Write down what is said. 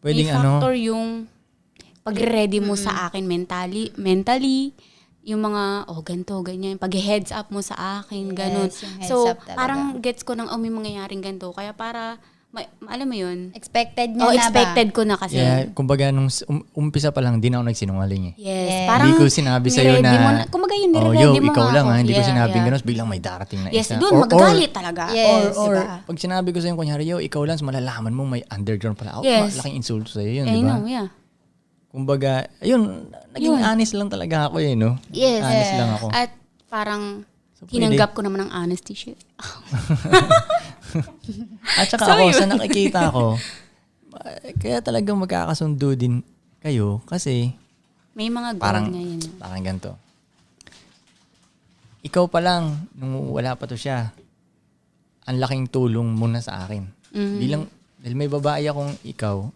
Pwedeng may factor yung pag-ready mo sa akin mentally, yung mga, ganito, ganyan, pag-heads up mo sa akin, ganun. Yes, yung heads So, up talaga. parang gets ko nang, may mangyayaring ganito. Kaya para, alam mo yun? Expected niya na ba? Expected ko na kasi. Yeah, kumbaga nung umpisa pa lang, di na ako nagsinungaling eh. Yes. Parang, Hindi ko sinabi sa'yo na, kumbaga yun, nire-ready mo ikaw nga lang ako. ha, hindi ko Yeah, sinabing yeah. gano'n, biglang may darating na Yes, isa. doon, magagalit talaga. Yes, Or diba? pag sinabi ko sa'yo, kunyari, ikaw lang, malalaman mo may underground pala. Yes. Malaking insulto sa'yo yun, I di ba? know, yeah. Kumbaga, ayun, naging honest lang talaga ako eh, no? Yes. Honest lang ako. At parang, So, tinanggap ko naman ang honesty shit. At saka ako, sa nakikita ko, kaya talagang magkakasundo din kayo kasi May mga goal parang, ngayon. parang ganito. Ikaw pa lang, nung wala pa to siya, ang laking tulong mo na sa akin. Dahil may babae akong ikaw,